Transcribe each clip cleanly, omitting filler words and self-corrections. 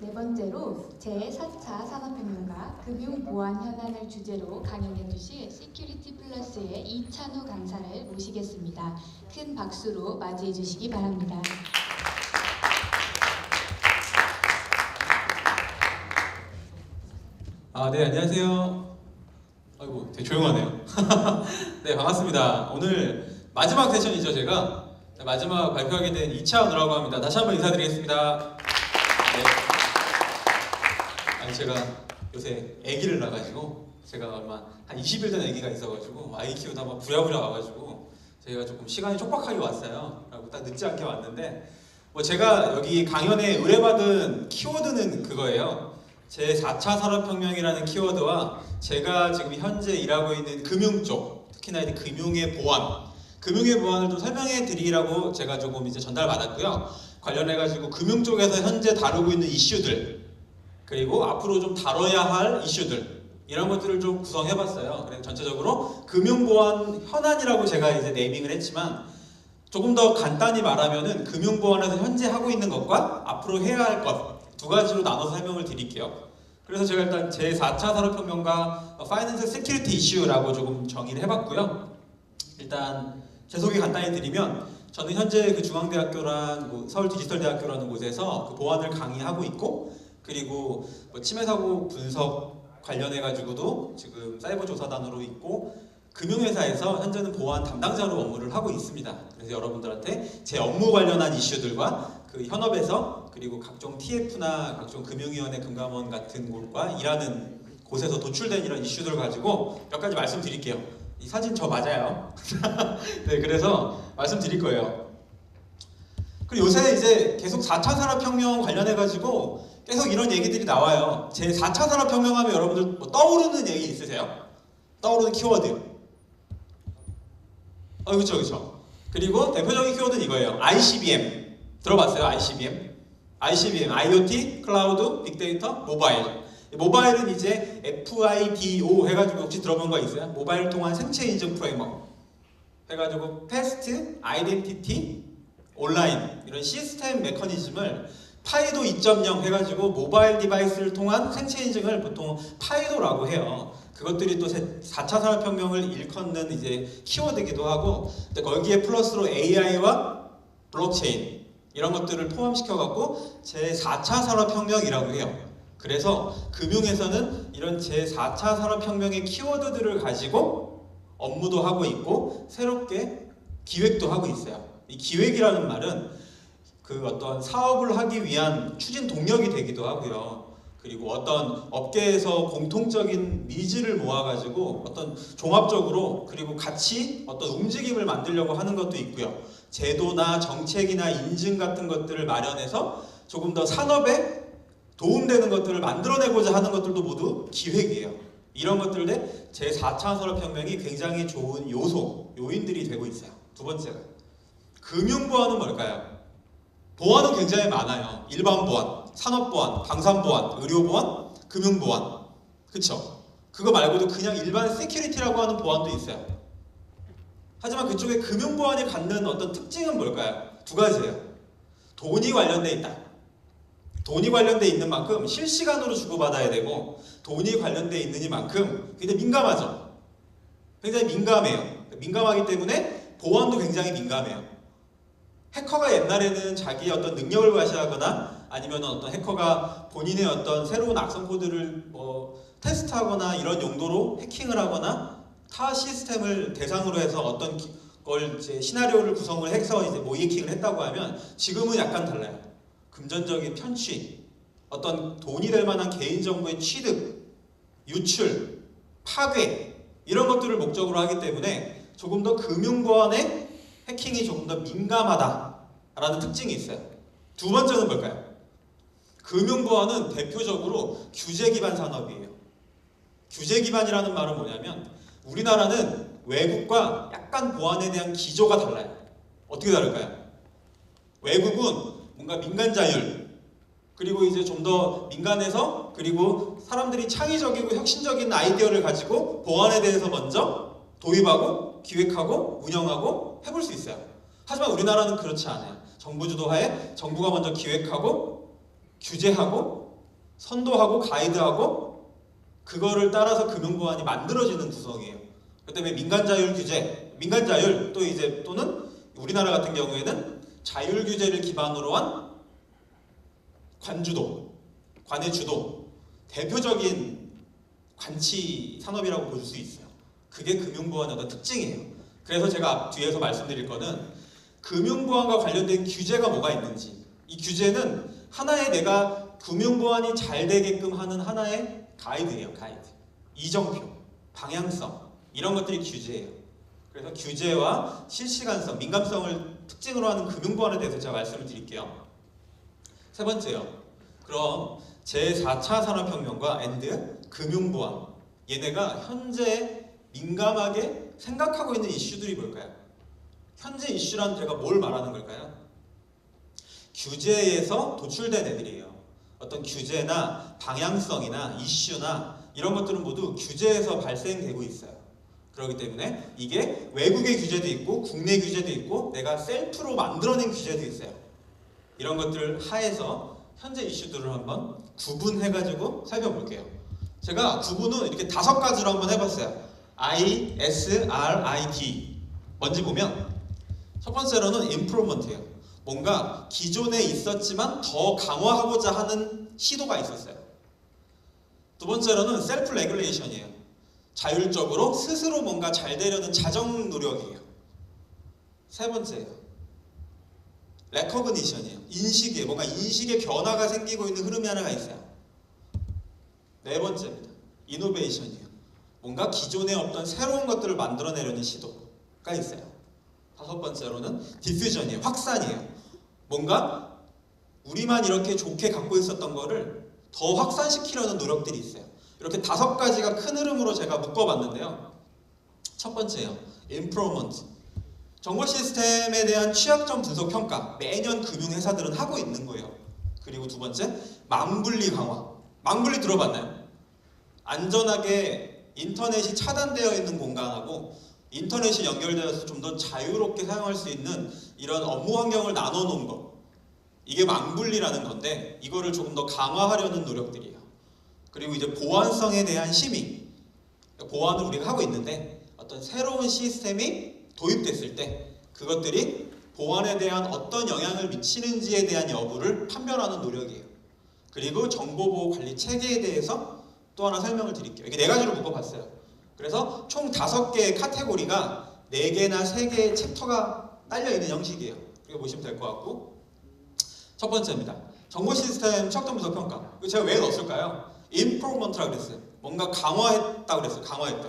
네 번째로 제4차 산업혁명과 금융보안 현안을 주제로 강연해 주실 시큐리티 플러스의 이찬우 강사를 모시겠습니다. 큰 박수로 맞이해 주시기 바랍니다. 네, 안녕하세요. 아이고, 되게 조용하네요. 네, 반갑습니다. 오늘 마지막 세션이죠, 제가. 마지막 발표하게 된 이찬우라고 합니다. 다시 한번 인사드리겠습니다. 네. 아니, 제가 요새 아기를 낳아가지고, 제가 얼마 한 20일 된 아기가 있어가지고, 아이 키우다 막 부랴부랴 와가지고, 저희가 조금 시간이 촉박하게 왔어요. 그리고 딱 늦지 않게 왔는데, 제가 여기 강연에 의뢰받은 키워드는 그거예요. 제4차 산업혁명이라는 키워드와 제가 지금 현재 일하고 있는 금융 쪽, 특히나 이제 금융의 보안을 좀 설명해 드리라고 제가 조금 이제 전달받았고요. 관련해가지고 금융 쪽에서 현재 다루고 있는 이슈들, 그리고 앞으로 좀 다뤄야 할 이슈들, 이런 것들을 좀 구성해봤어요. 그래서 전체적으로 금융보안 현안이라고 제가 이제 네이밍을 했지만, 조금 더 간단히 말하면은 금융보안에서 현재 하고 있는 것과 앞으로 해야 할 것, 두 가지로 나눠서 설명을 드릴게요. 그래서 제가 일단 제4차 산업혁명과 파이낸셜 시큐리티 이슈라고 조금 정의를 해봤고요. 일단 제 소개 간단히 드리면, 저는 현재 그 중앙대학교랑 서울디지털대학교라는 곳에서 그 보안을 강의하고 있고, 그리고 침해사고 분석 관련해가지고도 지금 사이버 조사단으로 있고, 금융회사에서 현재는 보안 담당자로 업무를 하고 있습니다. 그래서 여러분들한테 제 업무 관련한 이슈들과 그 현업에서, 그리고 각종 TF나 각종 금융위원회 금감원 같은 곳과 일하는 곳에서 도출된 이런 이슈들을 가지고 몇 가지 말씀드릴게요. 이 사진 저 맞아요. 네, 그래서 말씀드릴 거예요. 그리고 요새 이제 계속 4차 산업혁명 관련해가지고 계속 이런 얘기들이 나와요. 제 4차 산업혁명 하면 여러분들 떠오르는 얘기 있으세요? 떠오르는 키워드. 그쵸. 그리고 대표적인 키워드는 이거예요. ICBM. 들어봤어요? ICBM? ICBM, IoT, 클라우드, 빅데이터, 모바일. 모바일은 이제 FIDO 해가지고 혹시 들어본 거 있어요? 모바일 통한 생체 인증 프레임워크 해가지고 패스트, 아이덴티티, 온라인 이런 시스템 메커니즘을 파이도 2.0 해가지고 모바일 디바이스를 통한 생체 인증을 보통 파이도라고 해요. 그것들이 또 4차 산업혁명을 일컫는 이제 키워드이기도 하고, 거기에 플러스로 AI와 블록체인 이런 것들을 포함시켜갖고 제4차 산업혁명이라고 해요. 그래서 금융에서는 이런 제4차 산업혁명의 키워드들을 가지고 업무도 하고 있고, 새롭게 기획도 하고 있어요. 이 기획이라는 말은 그 어떤 사업을 하기 위한 추진 동력이 되기도 하고요. 그리고 어떤 업계에서 공통적인 니즈를 모아가지고 어떤 종합적으로, 그리고 같이 어떤 움직임을 만들려고 하는 것도 있고요. 제도나 정책이나 인증 같은 것들을 마련해서 조금 더 산업에 도움되는 것들을 만들어내고자 하는 것들도 모두 기획이에요. 이런 것들에 제4차 산업혁명이 굉장히 좋은 요인들이 되고 있어요. 두 번째가 금융보안은 뭘까요? 보안은 굉장히 많아요. 일반 보안, 산업보안, 방산보안, 의료보안, 금융보안. 그쵸? 그거 말고도 그냥 일반 시큐리티라고 하는 보안도 있어요. 하지만 그쪽에 금융보안이 갖는 어떤 특징은 뭘까요? 두 가지예요. 돈이 관련돼 있다. 돈이 관련돼 있는 만큼 실시간으로 주고받아야 되고, 돈이 관련돼 있는 이만큼 굉장히 민감하죠. 굉장히 민감해요. 민감하기 때문에 보안도 굉장히 민감해요. 해커가 옛날에는 자기의 어떤 능력을 과시하거나, 아니면 어떤 해커가 본인의 어떤 새로운 악성 코드를 테스트하거나 이런 용도로 해킹을 하거나, 타 시스템을 대상으로 해서 어떤 걸 이제 시나리오를 구성을 해서 이제 모의해킹을 했다고 하면, 지금은 약간 달라요. 금전적인 편취, 어떤 돈이 될 만한 개인정보의 취득, 유출, 파괴 이런 것들을 목적으로 하기 때문에 조금 더 금융보안에 해킹이 조금 더 민감하다라는 특징이 있어요. 두 번째는 뭘까요? 금융보안은 대표적으로 규제 기반 산업이에요. 규제 기반이라는 말은 뭐냐면, 우리나라는 외국과 약간 보안에 대한 기조가 달라요. 어떻게 다를까요? 외국은 뭔가 민간 자율, 그리고 이제 좀 더 민간에서, 그리고 사람들이 창의적이고 혁신적인 아이디어를 가지고 보안에 대해서 먼저 도입하고 기획하고 운영하고 해볼 수 있어요. 하지만 우리나라는 그렇지 않아요. 정부 주도하에 정부가 먼저 기획하고 규제하고 선도하고 가이드하고 그거를 따라서 금융보안이 만들어지는 구성이에요. 그 때문에 민간자율 규제, 민간자율 또 이제 또는 우리나라 같은 경우에는 자율 규제를 기반으로 한 관주도, 관의 주도, 대표적인 관치 산업이라고 볼 수 있어요. 그게 금융보안의 어떤 특징이에요. 그래서 제가 뒤에서 말씀드릴 거는 금융보안과 관련된 규제가 뭐가 있는지, 이 규제는 하나의 내가 금융보안이 잘 되게끔 하는 하나의 가이드예요. 가이드. 이정표, 방향성 이런 것들이 규제예요. 그래서 규제와 실시간성, 민감성을 특징으로 하는 금융보안에 대해서 제가 말씀을 드릴게요. 세 번째요. 그럼 제4차 산업혁명과 엔드 금융보안, 얘네가 현재 민감하게 생각하고 있는 이슈들이 뭘까요? 현재 이슈란 제가 뭘 말하는 걸까요? 규제에서 도출된 애들이에요. 어떤 규제나 방향성이나 이슈나 이런 것들은 모두 규제에서 발생되고 있어요. 그렇기 때문에 이게 외국의 규제도 있고 국내 규제도 있고 내가 셀프로 만들어낸 규제도 있어요. 이런 것들 하에서 현재 이슈들을 한번 구분해가지고 살펴볼게요. 제가 구분은 이렇게 5가지로 한번 해봤어요. I, S, R, I, D. 뭔지 보면 첫 번째로는 improvement예요. 뭔가 기존에 있었지만 더 강화하고자 하는 시도가 있었어요. 두 번째로는 self regulation이에요. 자율적으로 스스로 뭔가 잘 되려는 자정 노력이에요. 세 번째예요. recognition이에요. 인식이에요. 뭔가 인식의 변화가 생기고 있는 흐름이 하나가 있어요. 네 번째입니다. innovation이에요. 뭔가 기존에 없던 새로운 것들을 만들어내려는 시도가 있어요. 다섯 번째로는 diffusion이에요. 확산이에요. 뭔가 우리만 이렇게 좋게 갖고 있었던 거를 더 확산시키려는 노력들이 있어요. 이렇게 5가지가 큰 흐름으로 제가 묶어봤는데요. 첫 번째요. improvement. 정보 시스템에 대한 취약점 분석 평가. 매년 금융회사들은 하고 있는 거예요. 그리고 두 번째, 망분리 강화. 망분리 들어봤나요? 안전하게 인터넷이 차단되어 있는 공간하고 인터넷이 연결되어서 좀 더 자유롭게 사용할 수 있는 이런 업무 환경을 나눠 놓은 거. 이게 망분리라는 건데 이거를 조금 더 강화하려는 노력들이에요. 그리고 이제 보안성에 대한 심의. 보안을 우리가 하고 있는데 어떤 새로운 시스템이 도입됐을 때 그것들이 보안에 대한 어떤 영향을 미치는지에 대한 여부를 판별하는 노력이에요. 그리고 정보보호 관리 체계에 대해서 또 하나 설명을 드릴게요. 이게 4가지로 묶어봤어요. 그래서 총 5개의 카테고리가 4개나 3개의 챕터가 딸려있는 형식이에요. 이렇게 보시면 될 것 같고 첫 번째입니다. 정보 시스템 취약점 분석 평가. 이거 제가 왜 넣었을까요? improvement라고 그랬어요. 뭔가 강화했다고 그랬어요. 강화했다.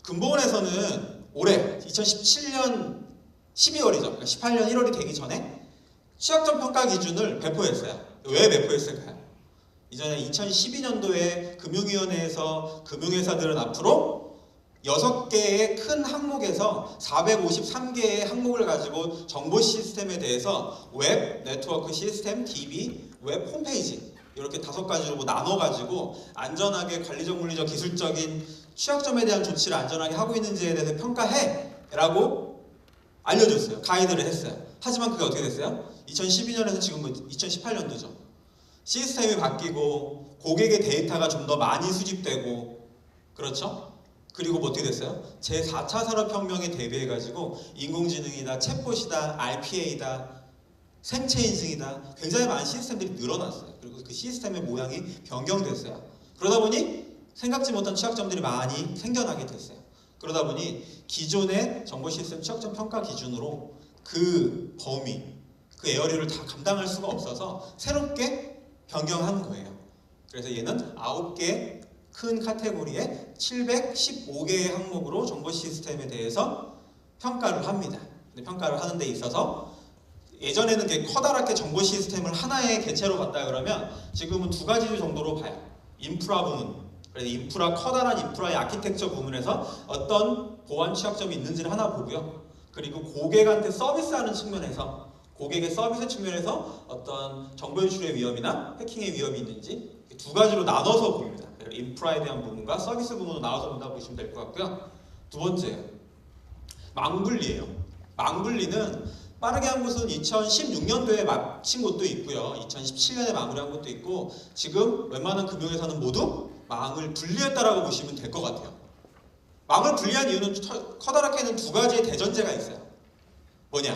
금보원에서는 올해 2017년 12월이죠. 그러니까 18년 1월이 되기 전에 취약점 평가 기준을 배포했어요. 왜 배포했을까요? 이전에 2012년도에 금융위원회에서 금융회사들은 앞으로 6개의 큰 항목에서 453개의 항목을 가지고 정보 시스템에 대해서 웹, 네트워크 시스템, DB, 웹 홈페이지 이렇게 5가지로 나눠가지고 안전하게 관리적, 물리적, 기술적인 취약점에 대한 조치를 안전하게 하고 있는지에 대해서 평가해! 라고 알려줬어요. 가이드를 했어요. 하지만 그게 어떻게 됐어요? 2012년에서 지금 2018년도죠. 시스템이 바뀌고 고객의 데이터가 좀 더 많이 수집되고 그렇죠? 그리고 뭐 어떻게 됐어요? 제4차 산업혁명에 대비해가지고 인공지능이다, 챗봇이다, RPA다, 생체 인증이다 굉장히 많은 시스템들이 늘어났어요. 그리고 그 시스템의 모양이 변경됐어요. 그러다 보니 생각지 못한 취약점들이 많이 생겨나게 됐어요. 그러다 보니 기존의 정보 시스템 취약점 평가 기준으로 그 범위, 그 에어리어를 다 감당할 수가 없어서 새롭게 변경한 거예요. 그래서 얘는 9개 큰 카테고리에 715개의 항목으로 정보 시스템에 대해서 평가를 합니다. 근데 평가를 하는 데 있어서 예전에는 되게 커다랗게 정보 시스템을 하나의 개체로 봤다 그러면 지금은 2가지 정도로 봐요. 인프라 부문, 그래서 인프라 커다란 인프라의 아키텍처 부문에서 어떤 보안 취약점이 있는지를 하나 보고요. 그리고 고객한테 서비스하는 측면에서 고객의 서비스 측면에서 어떤 정보 유출의 위험이나 해킹의 위험이 있는지 2가지로 나눠서 봅니다. 인프라에 대한 부분과 서비스 부분으로 나눠서 본다고 보시면 될 것 같고요. 두 번째, 망분리예요. 망분리는 빠르게 한 것은 2016년도에 마친 곳도 있고요. 2017년에 마무리한 곳도 있고 지금 웬만한 금융회사는 모두 망을 분리했다라고 보시면 될 것 같아요. 망을 분리한 이유는 커다랗게는 두 가지의 대전제가 있어요. 뭐냐?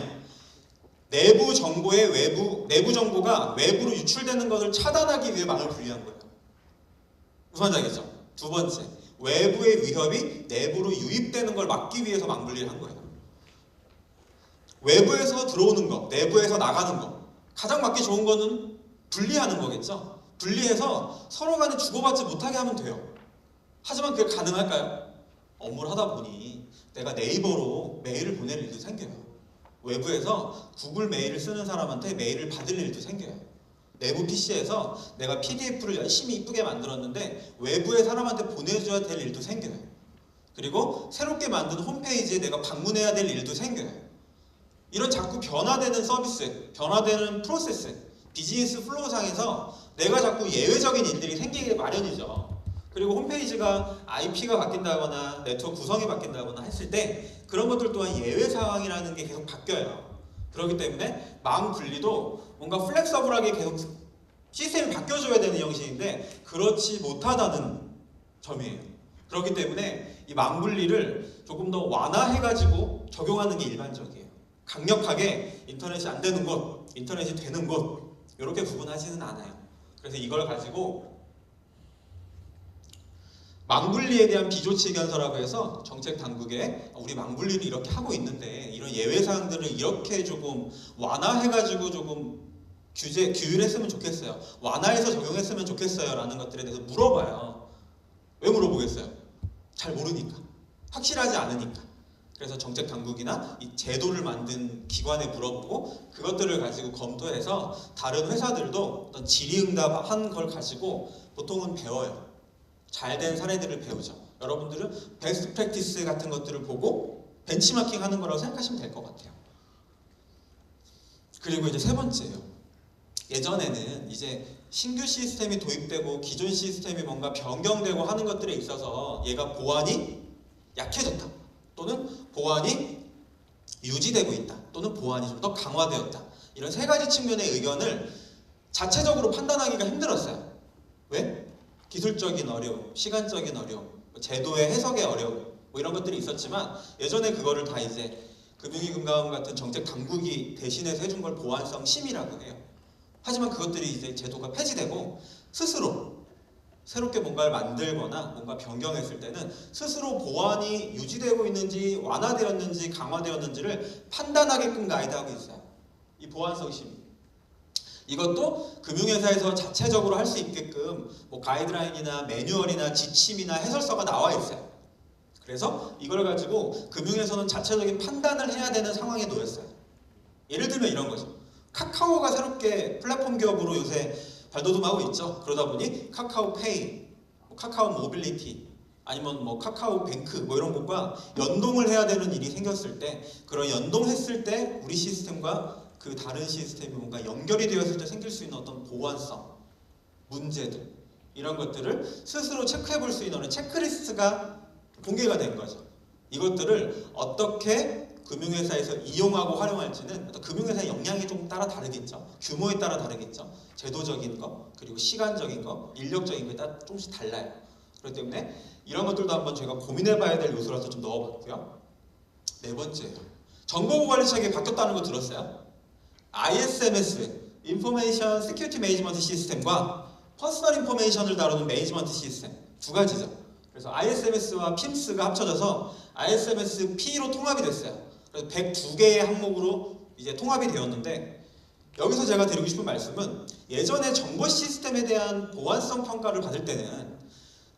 내부 정보의 내부 정보가 외부로 유출되는 것을 차단하기 위해 망을 분리한 거예요. 무슨 말인지 알겠죠? 두 번째, 외부의 위협이 내부로 유입되는 걸 막기 위해서 망 분리를 한 거예요. 외부에서 들어오는 거, 내부에서 나가는 거, 가장 맞기 좋은 거는 분리하는 거겠죠. 분리해서 서로 간에 주고받지 못하게 하면 돼요. 하지만 그게 가능할까요? 업무를 하다 보니 내가 네이버로 메일을 보낼 일도 생겨요. 외부에서 구글 메일을 쓰는 사람한테 메일을 받을 일도 생겨요. 내부 PC에서 내가 PDF를 열심히 이쁘게 만들었는데 외부의 사람한테 보내줘야 될 일도 생겨요. 그리고 새롭게 만든 홈페이지에 내가 방문해야 될 일도 생겨요. 이런 자꾸 변화되는 서비스, 변화되는 프로세스, 비즈니스 플로우상에서 내가 자꾸 예외적인 일들이 생기기 마련이죠. 그리고 홈페이지가 IP가 바뀐다거나 네트워크 구성이 바뀐다거나 했을 때 그런 것들 또한 예외 상황이라는 게 계속 바뀌어요. 그렇기 때문에 망 분리도 뭔가 플렉서블하게 계속 시스템이 바뀌어줘야 되는 형식인데 그렇지 못하다는 점이에요. 그렇기 때문에 이 망 분리를 조금 더 완화해가지고 적용하는 게 일반적이에요. 강력하게 인터넷이 안 되는 곳, 인터넷이 되는 곳 이렇게 구분하지는 않아요. 그래서 이걸 가지고 망분리에 대한 비조치 견서라고 해서 정책 당국에 우리 망분리를 이렇게 하고 있는데 이런 예외 사항들을 이렇게 조금 완화해가지고 조금 규율했으면 좋겠어요. 완화해서 적용했으면 좋겠어요. 라는 것들에 대해서 물어봐요. 왜 물어보겠어요? 잘 모르니까. 확실하지 않으니까. 그래서 정책 당국이나 이 제도를 만든 기관에 물어보고 그것들을 가지고 검토해서 다른 회사들도 어떤 질의응답한 걸 가지고 보통은 배워요. 잘된 사례들을 배우죠. 여러분들은 베스트 프랙티스 같은 것들을 보고 벤치마킹 하는 거라고 생각하시면 될 것 같아요. 그리고 이제 세 번째예요. 예전에는 이제 신규 시스템이 도입되고 기존 시스템이 뭔가 변경되고 하는 것들에 있어서 얘가 보안이 약해졌다. 또는 보안이 유지되고 있다. 또는 보안이 좀 더 강화되었다. 이런 세 가지 측면의 의견을 자체적으로 판단하기가 힘들었어요. 왜? 기술적인 어려움, 시간적인 어려움, 제도의 해석의 어려움 뭐 이런 것들이 있었지만 예전에 그거를 다 이제 금융위금감원 같은 정책 당국이 대신해서 해준 걸 보안성 심의라고 해요. 하지만 그것들이 이제 제도가 폐지되고 스스로 새롭게 뭔가를 만들거나 뭔가 변경했을 때는 스스로 보안이 유지되고 있는지 완화되었는지 강화되었는지를 판단하게끔 가이드하고 있어요. 이 보안성 심의. 이것도 금융회사에서 자체적으로 할 수 있게끔 뭐 가이드라인이나 매뉴얼이나 지침이나 해설서가 나와 있어요. 그래서 이걸 가지고 금융에서는 자체적인 판단을 해야 되는 상황에 놓였어요. 예를 들면 이런 거죠. 카카오가 새롭게 플랫폼 기업으로 요새 발돋움하고 있죠. 그러다 보니 카카오페이, 카카오 모빌리티, 아니면 뭐 카카오뱅크 뭐 이런 것과 연동을 해야 되는 일이 생겼을 때 그런 연동했을 때 우리 시스템과 그 다른 시스템이 뭔가 연결이 되었을 때 생길 수 있는 어떤 보안성, 문제들 이런 것들을 스스로 체크해 볼 수 있는 체크리스트가 공개가 된 거죠. 이것들을 어떻게 금융회사에서 이용하고 활용할지는 어떤 금융회사의 역량이 좀 따라 다르겠죠. 규모에 따라 다르겠죠. 제도적인 거, 그리고 시간적인 거, 인력적인 거에 따라 조금씩 달라요. 그렇기 때문에 이런 것들도 한번 저희가 고민해 봐야 될 요소라서 좀 넣어봤고요. 네 번째예요. 정보관리체계 바뀌었다는 거 들었어요? ISMS, Information Security Management 시스템과 퍼스널 인포메이션을 다루는 매니지먼트 시스템 두 가지죠. 그래서 ISMS와 PIMS가 합쳐져서 ISMS-P로 통합이 됐어요. 그래서 102개의 항목으로 이제 통합이 되었는데 여기서 제가 드리고 싶은 말씀은 예전에 정보 시스템에 대한 보안성 평가를 받을 때는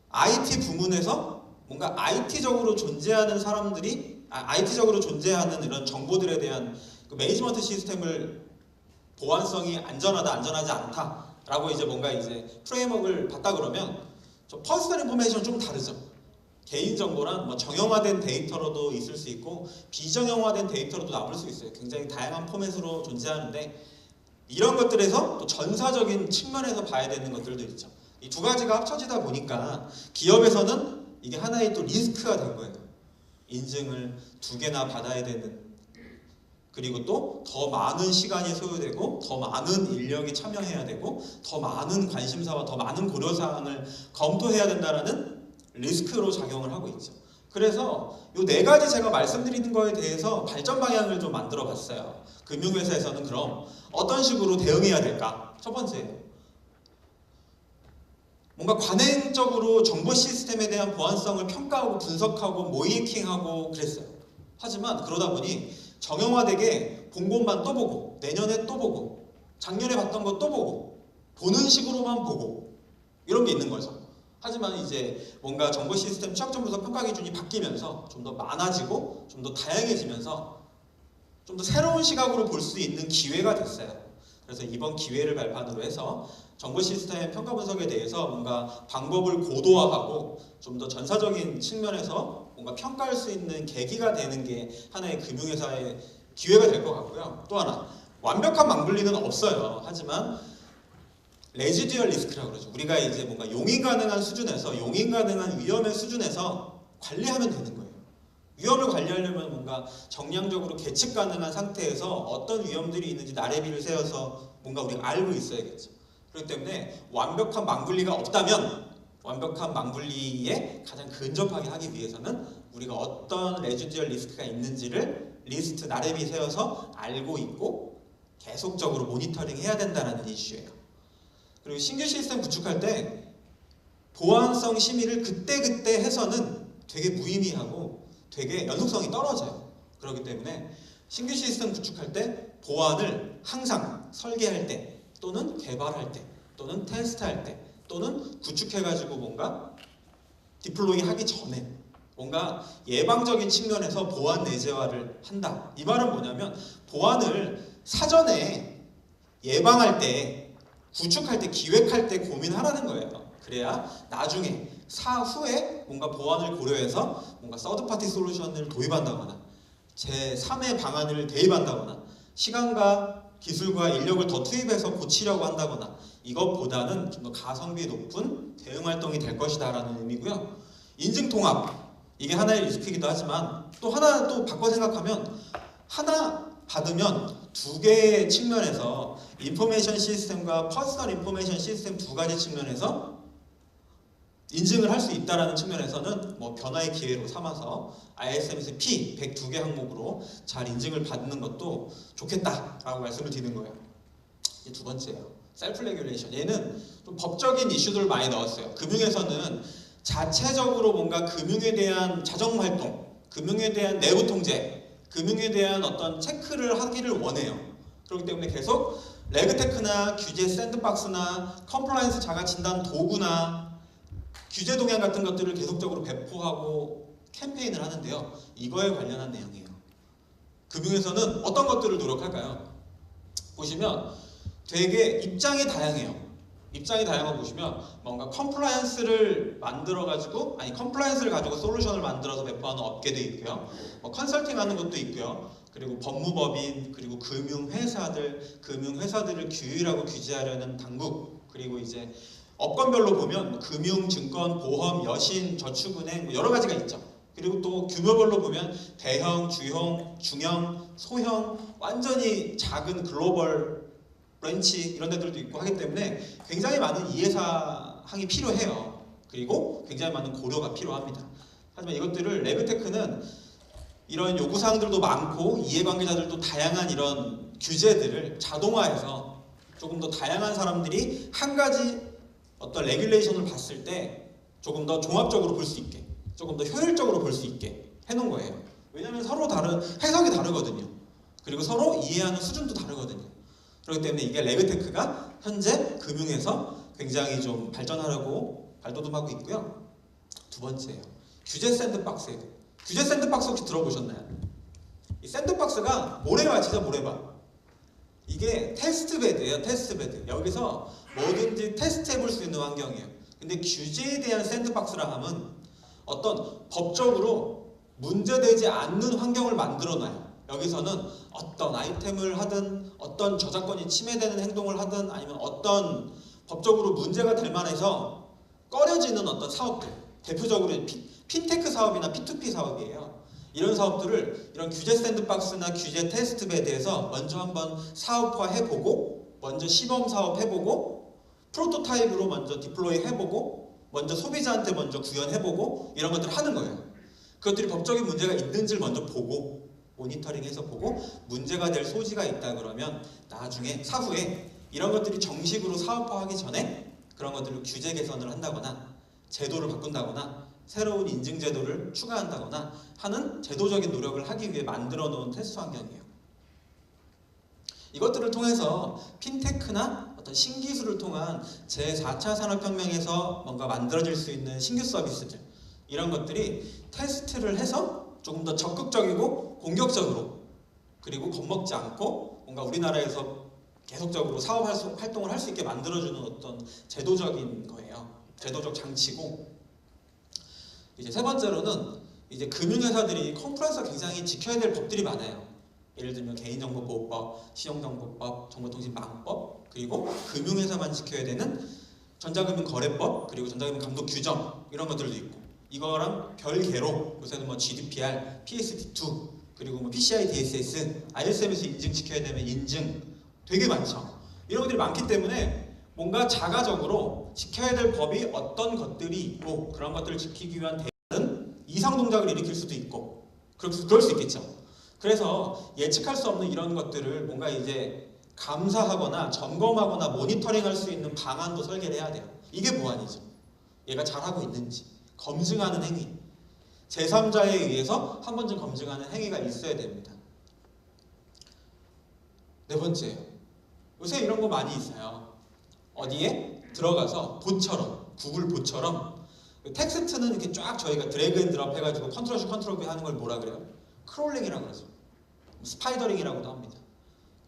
IT 부문에서 뭔가 IT적으로 존재하는 사람들이 IT적으로 존재하는 이런 정보들에 대한 그 매니지먼트 시스템을 보안성이 안전하다, 안전하지 않다라고 이제 뭔가 이제 프레임워크를 봤다 그러면 저 퍼스널 인포메이션은 좀 다르죠. 개인정보란 뭐 정형화된 데이터로도 있을 수 있고 비정형화된 데이터로도 남을 수 있어요. 굉장히 다양한 포맷으로 존재하는데 이런 것들에서 또 전사적인 측면에서 봐야 되는 것들도 있죠. 이 두 가지가 합쳐지다 보니까 기업에서는 이게 하나의 또 리스크가 된 거예요. 인증을 2개나 받아야 되는 그리고 또 더 많은 시간이 소요되고 더 많은 인력이 참여해야 되고 더 많은 관심사와 더 많은 고려사항을 검토해야 된다는 리스크로 작용을 하고 있죠. 그래서 이 네 가지 제가 말씀드리는 거에 대해서 발전 방향을 좀 만들어 봤어요. 금융회사에서는 그럼 어떤 식으로 대응해야 될까? 첫 번째, 뭔가 관행적으로 정보 시스템에 대한 보안성을 평가하고 분석하고 모니터링하고 그랬어요. 하지만 그러다 보니 정형화되게 본 것만 또 보고 내년에 또 보고 작년에 봤던 거 또 보고 보는 식으로만 보고 이런 게 있는 거죠. 하지만 이제 뭔가 정보 시스템 취약점 분석 평가 기준이 바뀌면서 좀 더 많아지고 좀 더 다양해지면서 좀 더 새로운 시각으로 볼 수 있는 기회가 됐어요. 그래서 이번 기회를 발판으로 해서 정보 시스템 평가 분석에 대해서 뭔가 방법을 고도화하고 좀 더 전사적인 측면에서 뭔가 평가할 수 있는 계기가 되는 게 하나의 금융회사의 기회가 될 것 같고요. 또 하나, 완벽한 망분리는 없어요. 하지만 레지듀얼 리스크라고 그러죠. 우리가 이제 뭔가 용인 가능한 수준에서 용인 가능한 위험의 수준에서 관리하면 되는 거예요. 위험을 관리하려면 뭔가 정량적으로 계측 가능한 상태에서 어떤 위험들이 있는지 나래비를 세워서 뭔가 우리가 알고 있어야겠죠. 그렇기 때문에 완벽한 망분리가 없다면 완벽한 망분리에 가장 근접하게 하기 위해서는 우리가 어떤 레지듀얼 리스크가 있는지를 리스트 나래비 세워서 알고 있고 계속적으로 모니터링 해야 된다는 이슈예요. 그리고 신규 시스템 구축할 때 보안성 심의를 그때그때 해서는 되게 무의미하고 되게 연속성이 떨어져요. 그렇기 때문에 신규 시스템 구축할 때 보안을 항상 설계할 때 또는 개발할 때 또는 테스트할 때 또는 구축해가지고 뭔가 디플로이 하기 전에 뭔가 예방적인 측면에서 보안 내재화를 한다. 이 말은 뭐냐면 보안을 사전에 예방할 때 구축할 때 기획할 때 고민하라는 거예요. 그래야 나중에 사후에 뭔가 보안을 고려해서 뭔가 서드파티 솔루션을 도입한다거나 제3의 방안을 대입한다거나 시간과 기술과 인력을 더 투입해서 고치려고 한다거나 이것보다는 좀 더 가성비 높은 대응 활동이 될 것이다 라는 의미고요. 인증통합, 이게 하나의 리스크이기도 하지만 또 하나 또 바꿔 생각하면 하나 받으면 두 개의 측면에서 인포메이션 시스템과 퍼스널 인포메이션 시스템 두 가지 측면에서 인증을 할 수 있다는 측면에서는 뭐 변화의 기회로 삼아서 ISMS-P 102개 항목으로 잘 인증을 받는 것도 좋겠다라고 말씀을 드리는 거예요. 이게 두 번째예요. 셀프 레귤레이션. 얘는 좀 법적인 이슈들을 많이 넣었어요. 금융에서는 자체적으로 뭔가 금융에 대한 자정 활동, 금융에 대한 내부 통제, 금융에 대한 어떤 체크를 하기를 원해요. 그렇기 때문에 계속 레그테크나 규제 샌드박스나 컴플라이언스 자가 진단 도구나 규제 동향 같은 것들을 계속적으로 배포하고 캠페인을 하는데요. 이거에 관련한 내용이에요. 금융에서는 어떤 것들을 노력할까요? 보시면 되게 입장이 다양해요. 입장이 다양하고 보시면 뭔가 컴플라이언스를 만들어가지고 컴플라이언스를 가지고 솔루션을 만들어서 배포하는 업계도 있고요. 뭐 컨설팅하는 것도 있고요. 그리고 법무법인 그리고 금융회사들을 규율하고 규제하려는 당국 그리고 이제 업권별로 보면 뭐 금융, 증권, 보험, 여신, 저축은행 뭐 여러 가지가 있죠. 그리고 또 규모별로 보면 대형, 중형, 소형, 완전히 작은 글로벌 브랜치 이런 데들도 있고 하기 때문에 굉장히 많은 이해사항이 필요해요. 그리고 굉장히 많은 고려가 필요합니다. 하지만 이것들을 레그테크는 이런 요구사항들도 많고 이해관계자들도 다양한 이런 규제들을 자동화해서 조금 더 다양한 사람들이 한 가지 어떤 레귤레이션을 봤을 때 조금 더 종합적으로 볼 수 있게 조금 더 효율적으로 볼 수 있게 해놓은 거예요. 왜냐하면 서로 다른 해석이 다르거든요. 그리고 서로 이해하는 수준도 다르거든요. 그렇기 때문에 이게 레그테크가 현재 금융에서 굉장히 좀 발전하려고 발돋움하고 있고요. 두 번째예요. 규제 샌드박스예요. 규제 샌드박스 혹시 들어보셨나요? 이 샌드박스가 모래밭 진짜 모래밭. 이게 테스트베드예요. 테스트베드. 여기서 뭐든지 테스트해볼 수 있는 환경이에요. 근데 규제에 대한 샌드박스라 함은 어떤 법적으로 문제되지 않는 환경을 만들어놔요. 여기서는 어떤 아이템을 하든 어떤 저작권이 침해되는 행동을 하든 아니면 어떤 법적으로 문제가 될 만해서 꺼려지는 어떤 사업들 대표적으로 핀테크 사업이나 P2P 사업이에요. 이런 사업들을 이런 규제 샌드박스나 규제 테스트베드에서 먼저 한번 사업화해보고 먼저 시범 사업해보고 프로토타입으로 먼저 디플로이 해보고 먼저 소비자한테 먼저 구현해보고 이런 것들을 하는 거예요. 그것들이 법적인 문제가 있는지를 먼저 보고 모니터링해서 보고 문제가 될 소지가 있다 그러면 나중에 사후에 이런 것들이 정식으로 사업화하기 전에 그런 것들을 규제 개선을 한다거나 제도를 바꾼다거나 새로운 인증 제도를 추가한다거나 하는 제도적인 노력을 하기 위해 만들어 놓은 테스트 환경이에요. 이것들을 통해서 핀테크나 어떤 신기술을 통한 제4차 산업혁명에서 뭔가 만들어질 수 있는 신규 서비스들 이런 것들이 테스트를 해서 조금 더 적극적이고 공격적으로 그리고 겁먹지 않고 뭔가 우리나라에서 계속적으로 사업 활동을 할 수 있게 만들어주는 어떤 제도적인 거예요. 제도적 장치고 이제 세 번째로는 이제 금융회사들이 컴플라이언스가 굉장히 지켜야 될 법들이 많아요. 예를 들면 개인정보보호법, 신용정보법, 정보통신망법 그리고 금융회사만 지켜야 되는 전자금융거래법 그리고 전자금융감독 규정 이런 것들도 있고 이거랑 별개로 요새는 뭐 GDPR, PSD2 그리고 뭐 PCI DSS, ISM에서 인증 지켜야 되면 인증 되게 많죠. 이런 것들이 많기 때문에 뭔가 자가적으로 지켜야 될 법이 어떤 것들이 있고 그런 것들을 지키기 위한 대안은 이상 동작을 일으킬 수도 있고 그럴 수 있겠죠. 그래서 예측할 수 없는 이런 것들을 뭔가 이제 감사하거나 점검하거나 모니터링할 수 있는 방안도 설계를 해야 돼요. 이게 보안이죠. 얘가 잘하고 있는지 검증하는 행위 제3자에 의해서 한 번쯤 검증하는 행위가 있어야 됩니다. 네 번째요. 요새 이런 거 많이 있어요. 어디에 들어가서 봇처럼 구글 봇처럼 텍스트는 이렇게 쫙 저희가 드래그 앤 드롭 해가지고 컨트롤 C 컨트롤 V 하는 걸 뭐라 그래요? 크롤링이라고 그러죠. 스파이더링이라고도 합니다.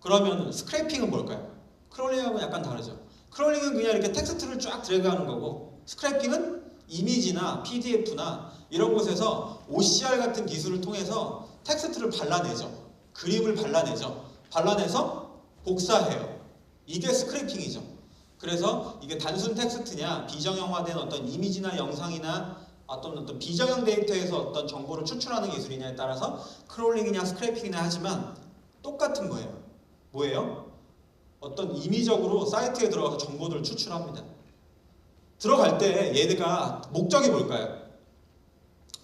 그러면 스크래핑은 뭘까요? 크롤링하고 약간 다르죠. 크롤링은 그냥 이렇게 텍스트를 쫙 드래그하는 거고 스크래핑은 이미지나 PDF나 이런 곳에서 OCR 같은 기술을 통해서 텍스트를 발라내죠. 그림을 발라내서 복사해요. 이게 스크래핑이죠. 그래서 이게 단순 텍스트냐 비정형화된 어떤 이미지나 영상이나 어떤 비정형 데이터에서 어떤 정보를 추출하는 기술이냐에 따라서 크롤링이냐 스크래핑이냐 하지만 똑같은 거예요. 뭐예요? 어떤 임의적으로 사이트에 들어가서 정보들을 추출합니다. 들어갈 때 얘가 목적이 뭘까요?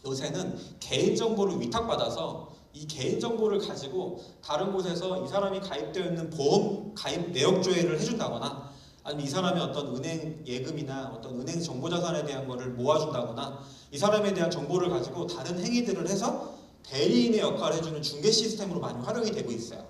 요새는 개인정보를 위탁받아서 이 개인정보를 가지고 다른 곳에서 이 사람이 가입되어 있는 보험 가입 내역 조회를 해준다거나 아니면 이 사람의 어떤 은행 예금이나 어떤 은행 정보자산에 대한 거를 모아준다거나 이 사람에 대한 정보를 가지고 다른 행위들을 해서 대리인의 역할을 해주는 중개 시스템으로 많이 활용이 되고 있어요.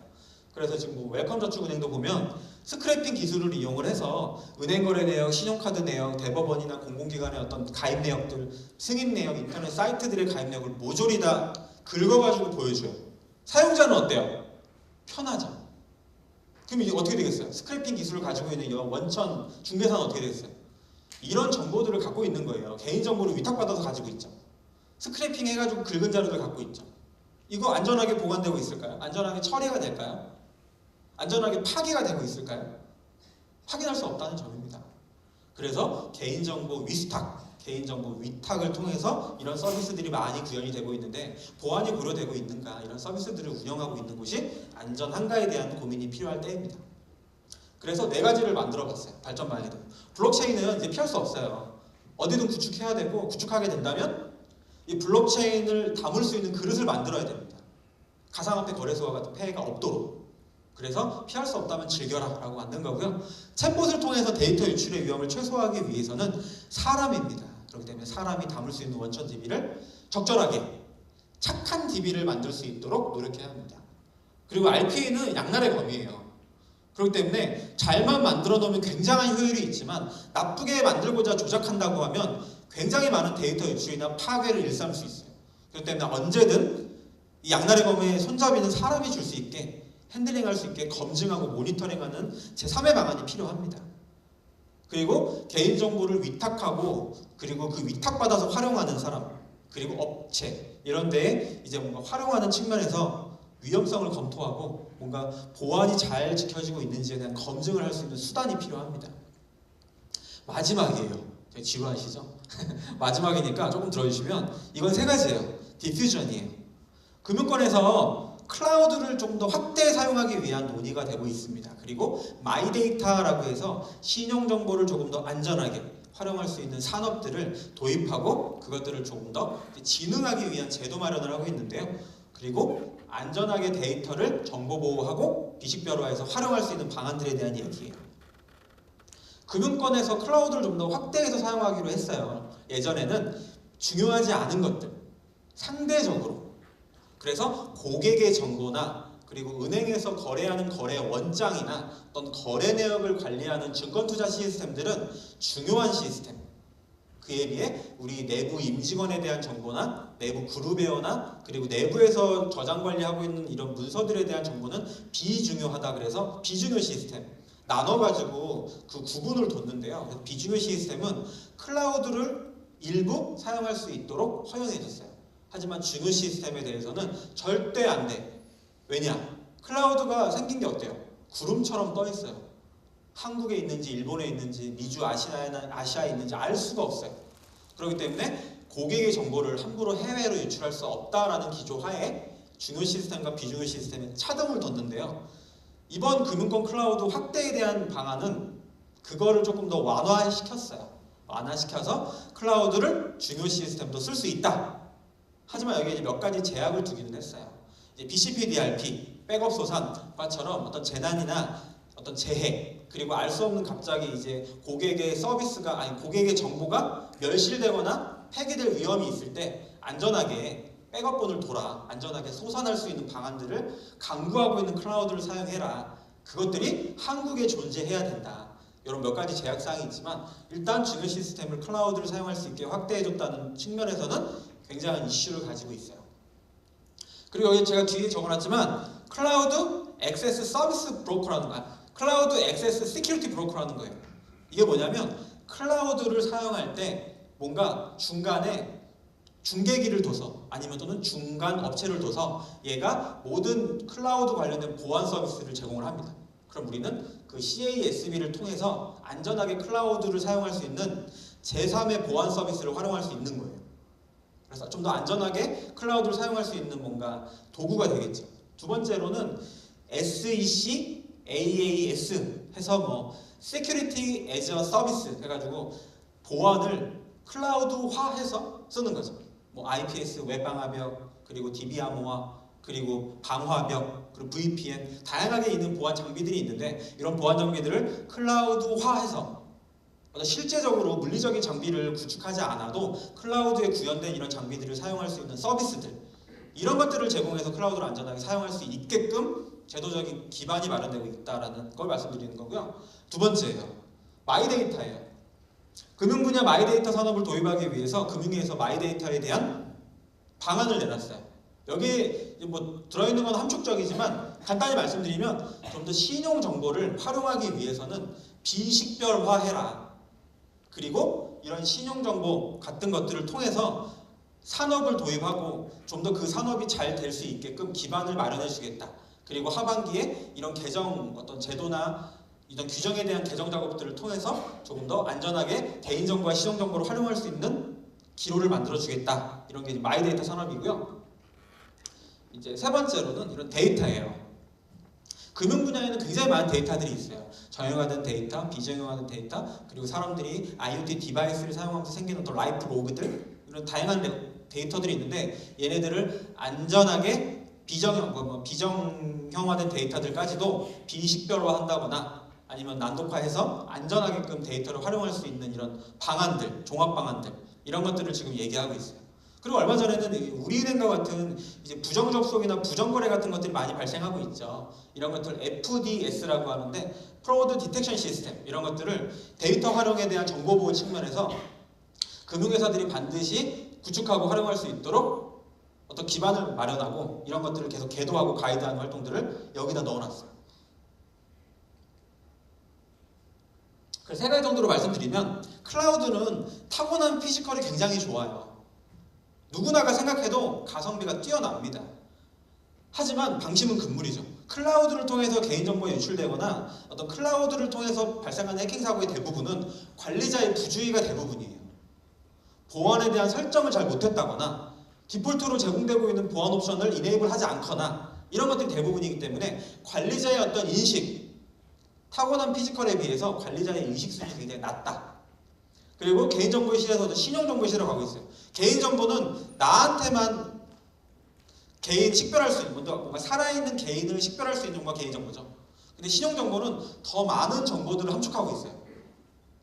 그래서 지금 뭐 웰컴저축은행도 보면 스크래핑 기술을 이용을 해서 은행거래 내역, 신용카드 내역, 대법원이나 공공기관의 어떤 가입 내역들, 승인 내역, 인터넷 사이트들의 가입 내역을 모조리 다 긁어가지고 보여줘요. 사용자는 어때요? 편하죠. 그럼 이제 어떻게 되겠어요? 스크래핑 기술을 가지고 있는 이 원천 중개사는 어떻게 되겠어요? 이런 정보들을 갖고 있는 거예요. 개인정보를 위탁받아서 가지고 있죠. 스크래핑 해가지고 긁은 자료들 갖고 있죠. 이거 안전하게 보관되고 있을까요? 안전하게 처리가 될까요? 안전하게 파기가 되고 있을까요? 확인할 수 없다는 점입니다. 그래서 개인정보 위탁, 개인정보 위탁을 통해서 이런 서비스들이 많이 구현이 되고 있는데 보안이 고려되고 있는가 이런 서비스들을 운영하고 있는 곳이 안전한가에 대한 고민이 필요할 때입니다. 그래서 네 가지를 만들어 봤어요. 발전 방해도. 블록체인은 이제 피할 수 없어요. 어디든 구축해야 되고 구축하게 된다면 이 블록체인을 담을 수 있는 그릇을 만들어야 됩니다. 가상화폐 거래소와 같은 폐해가 없도록. 그래서 피할 수 없다면 즐겨라 라고 만든 거고요. 챗봇을 통해서 데이터 유출의 위험을 최소화하기 위해서는 사람입니다. 그렇기 때문에 사람이 담을 수 있는 원천 DB를 적절하게 착한 DB를 만들 수 있도록 노력해야 합니다. 그리고 RPA는 양날의 검이에요. 그렇기 때문에 잘만 만들어 놓으면 굉장한 효율이 있지만 나쁘게 만들고자 조작한다고 하면 굉장히 많은 데이터 유출이나 파괴를 일삼을 수 있어요. 그렇기 때문에 언제든 이 양날의 검의 손잡이는 사람이 줄 수 있게 핸들링할 수 있게 검증하고 모니터링하는 제3의 방안이 필요합니다. 그리고 개인정보를 위탁하고 그리고 그 위탁받아서 활용하는 사람 그리고 업체 이런 데에 이제 뭔가 활용하는 측면에서 위험성을 검토하고 뭔가 보안이 잘 지켜지고 있는지에 대한 검증을 할 수 있는 수단이 필요합니다. 마지막이에요. 되게 지루하시죠? 마지막이니까 조금 들어주시면 이건 세 가지예요. 디퓨전이에요. 금융권에서 클라우드를 좀 더 확대 사용하기 위한 논의가 되고 있습니다. 그리고 마이데이터라고 해서 신용 정보를 조금 더 안전하게 활용할 수 있는 산업들을 도입하고 그것들을 조금 더 진흥하기 위한 제도 마련을 하고 있는데요. 그리고 안전하게 데이터를 정보 보호하고 비식별화해서 활용할 수 있는 방안들에 대한 얘기예요. 금융권에서 클라우드를 좀 더 확대해서 사용하기로 했어요. 예전에는 중요하지 않은 것들, 상대적으로. 그래서 고객의 정보나 그리고 은행에서 거래하는 거래 원장이나 어떤 거래 내역을 관리하는 증권투자 시스템들은 중요한 시스템. 그에 비해 우리 내부 임직원에 대한 정보나 내부 그룹웨어나 그리고 내부에서 저장 관리하고 있는 이런 문서들에 대한 정보는 비중요하다. 그래서 비중요 시스템 나눠가지고 그 구분을 뒀는데요. 그래서 비중요 시스템은 클라우드를 일부 사용할 수 있도록 허용해줬어요. 하지만 중요 시스템에 대해서는 절대 안 돼. 왜냐? 클라우드가 생긴 게 어때요? 구름처럼 떠 있어요. 한국에 있는지 일본에 있는지 미주 아시아에 있는지 알 수가 없어요. 그렇기 때문에 고객의 정보를 함부로 해외로 유출할 수 없다라는 기조 하에 중요 시스템과 비중요 시스템에 차등을 뒀는데요. 이번 금융권 클라우드 확대에 대한 방안은 그거를 조금 더 완화시켰어요. 완화시켜서 클라우드를 중요 시스템도 쓸 수 있다. 하지만 여기에 몇 가지 제약을 두기는 했어요. 이제 BCP, DRP, 백업 소산과처럼 어떤 재난이나 어떤 재해 그리고 알 수 없는 갑자기 이제 고객의 서비스가 아니 고객의 정보가 멸실되거나 폐기될 위험이 있을 때 안전하게 백업본을 돌아 안전하게 소산할 수 있는 방안들을 강구하고 있는 클라우드를 사용해라. 그것들이 한국에 존재해야 된다. 이런 몇 가지 제약사항이 있지만 일단 중요 시스템을 클라우드를 사용할 수 있게 확대해줬다는 측면에서는 굉장한 이슈를 가지고 있어요. 그리고 여기 제가 뒤에 적어놨지만 클라우드 액세스 서비스 브로커라는 거야. 클라우드 액세스 시큐리티 브로커라는 거예요. 이게 뭐냐면 클라우드를 사용할 때 뭔가 중간에 중개기를 둬서 아니면 또는 중간 업체를 둬서 얘가 모든 클라우드 관련된 보안 서비스를 제공을 합니다. 그럼 우리는 그 CASB를 통해서 안전하게 클라우드를 사용할 수 있는 제3의 보안 서비스를 활용할 수 있는 거예요. 그래서 좀 더 안전하게 클라우드를 사용할 수 있는 뭔가 도구가 되겠죠. 두 번째로는 SEC, AAS 해서 뭐 Security as a Service 해가지고 보안을 클라우드화해서 쓰는 거죠. 뭐 IPS 웹방화벽 그리고 DB 암호화 그리고 방화벽 그리고 VPN 다양하게 있는 보안 장비들이 있는데 이런 보안 장비들을 클라우드화해서 실제적으로 물리적인 장비를 구축하지 않아도 클라우드에 구현된 이런 장비들을 사용할 수 있는 서비스들 이런 것들을 제공해서 클라우드를 안전하게 사용할 수 있게끔 제도적인 기반이 마련되고 있다는 걸 말씀드리는 거고요. 두 번째예요. 마이데이터예요. 금융 분야 마이데이터 산업을 도입하기 위해서 금융위에서 마이데이터에 대한 방안을 내놨어요. 여기에 뭐 들어있는 건 함축적이지만 간단히 말씀드리면 좀 더 신용 정보를 활용하기 위해서는 비식별화해라. 그리고 이런 신용정보 같은 것들을 통해서 산업을 도입하고 좀 더 그 산업이 잘 될 수 있게끔 기반을 마련해 주겠다. 그리고 하반기에 이런 개정 어떤 제도나 이런 규정에 대한 개정 작업들을 통해서 조금 더 안전하게 개인정보와 시정정보를 활용할 수 있는 기로를 만들어 주겠다. 이런 게 마이데이터 산업이고요. 이제 세 번째로는 이런 데이터예요. 금융 분야에는 굉장히 많은 데이터들이 있어요. 정형화된 데이터, 비정형화된 데이터, 그리고 사람들이 IoT 디바이스를 사용하면서 생기는 또 라이프 로그들 이런 다양한 데이터들이 있는데 얘네들을 안전하게 비정형화된 데이터들까지도 비식별화한다거나 아니면 난독화해서 안전하게끔 데이터를 활용할 수 있는 이런 방안들, 종합 방안들 이런 것들을 지금 얘기하고 있어요. 그리고 얼마 전에는 우리은행과 같은 이제 부정 접속이나 부정 거래 같은 것들이 많이 발생하고 있죠. 이런 것들 FDS라고 하는데 프로드 디텍션 시스템 이런 것들을 데이터 활용에 대한 정보 보호 측면에서 금융회사들이 반드시 구축하고 활용할 수 있도록 어떤 기반을 마련하고 이런 것들을 계속 계도하고 가이드하는 활동들을 여기다 넣어놨어요. 그래서 세 가지 정도로 말씀드리면 클라우드는 타고난 피지컬이 굉장히 좋아요. 누구나가 생각해도 가성비가 뛰어납니다. 하지만 방심은 금물이죠. 클라우드를 통해서 개인정보가 유출되거나 어떤 클라우드를 통해서 발생하는 해킹 사고의 대부분은 관리자의 부주의가 대부분이에요. 보안에 대한 설정을 잘 못했다거나 디폴트로 제공되고 있는 보안 옵션을 이네이블 하지 않거나 이런 것들이 대부분이기 때문에 관리자의 어떤 인식, 타고난 피지컬에 비해서 관리자의 인식 수준이 굉장히 낮다. 그리고 개인정보의 시대에서도 신용정보의 시대로 가고 있어요. 개인정보는 나한테만 개인 식별할 수 있는, 뭔가 살아있는 개인을 식별할 수 있는 정보가 개인정보죠. 근데 신용정보는 더 많은 정보들을 함축하고 있어요.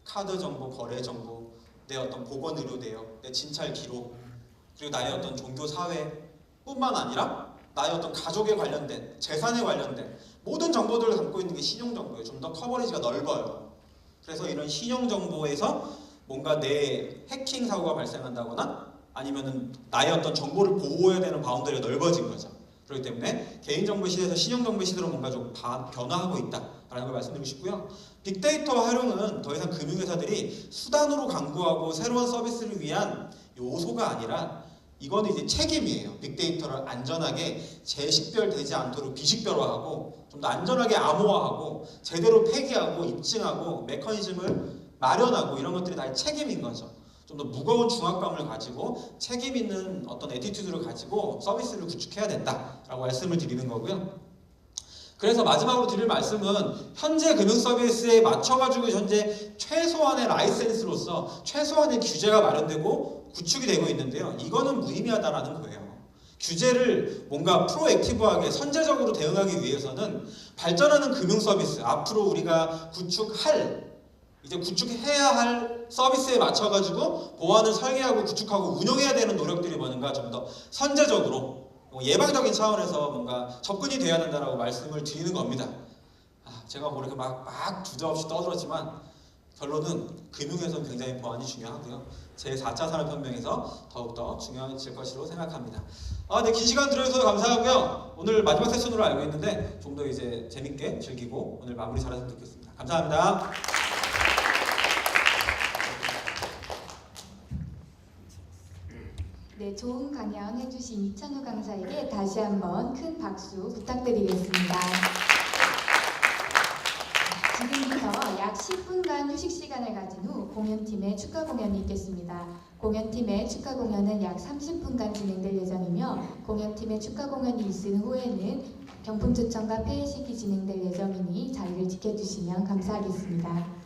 카드 정보, 거래 정보, 내 어떤 보건 의료 내역, 내 진찰 기록, 그리고 나의 어떤 종교 사회뿐만 아니라 나의 어떤 가족에 관련된, 재산에 관련된 모든 정보들을 담고 있는 게 신용정보예요. 좀 더 커버리지가 넓어요. 그래서 이런 신용정보에서 뭔가 내 해킹 사고가 발생한다거나 아니면은 나의 어떤 정보를 보호해야 되는 바운더리가 넓어진 거죠. 그렇기 때문에 개인정보 시대에서 신용정보 시대로 뭔가 좀 변화하고 있다라는 걸 말씀드리고 싶고요. 빅데이터 활용은 더 이상 금융회사들이 수단으로 강구하고 새로운 서비스를 위한 요소가 아니라 이거는 이제 책임이에요. 빅데이터를 안전하게 재식별되지 않도록 비식별화하고 좀 더 안전하게 암호화하고 제대로 폐기하고 입증하고 메커니즘을 마련하고 이런 것들이 다 책임인 거죠. 좀 더 무거운 중압감을 가지고 책임 있는 어떤 애티튜드를 가지고 서비스를 구축해야 된다라고 말씀을 드리는 거고요. 그래서 마지막으로 드릴 말씀은 현재 금융 서비스에 맞춰가지고 현재 최소한의 라이센스로서 최소한의 규제가 마련되고 구축이 되고 있는데요. 이거는 무의미하다라는 거예요. 규제를 뭔가 프로액티브하게 선제적으로 대응하기 위해서는 발전하는 금융 서비스, 앞으로 우리가 구축해야 할 서비스에 맞춰가지고 보안을 설계하고 구축하고 운영해야 되는 노력들이 뭔가 좀 더 선제적으로 예방적인 차원에서 뭔가 접근이 돼야 된다라고 말씀을 드리는 겁니다. 제가 뭐 이렇게 막 주저없이 떠들었지만 결론은 금융에서는 굉장히 보안이 중요하고요. 제4차 산업혁명에서 더욱더 중요해질 것으로 생각합니다. 네, 긴 시간 들어주셔서 감사하고요. 오늘 마지막 세션으로 알고 있는데 좀 더 이제 재밌게 즐기고 오늘 마무리 잘하셨으면 좋겠습니다. 감사합니다. 네, 좋은 강연 해주신 이찬우 강사에게 다시 한번 큰 박수 부탁드리겠습니다. 지금부터 약 10분간 휴식 시간을 가진 후 공연팀의 축하 공연이 있겠습니다. 공연팀의 축하 공연은 약 30분간 진행될 예정이며 공연팀의 축하 공연이 있은 후에는 경품 추첨과 폐회식이 진행될 예정이니 자리를 지켜주시면 감사하겠습니다.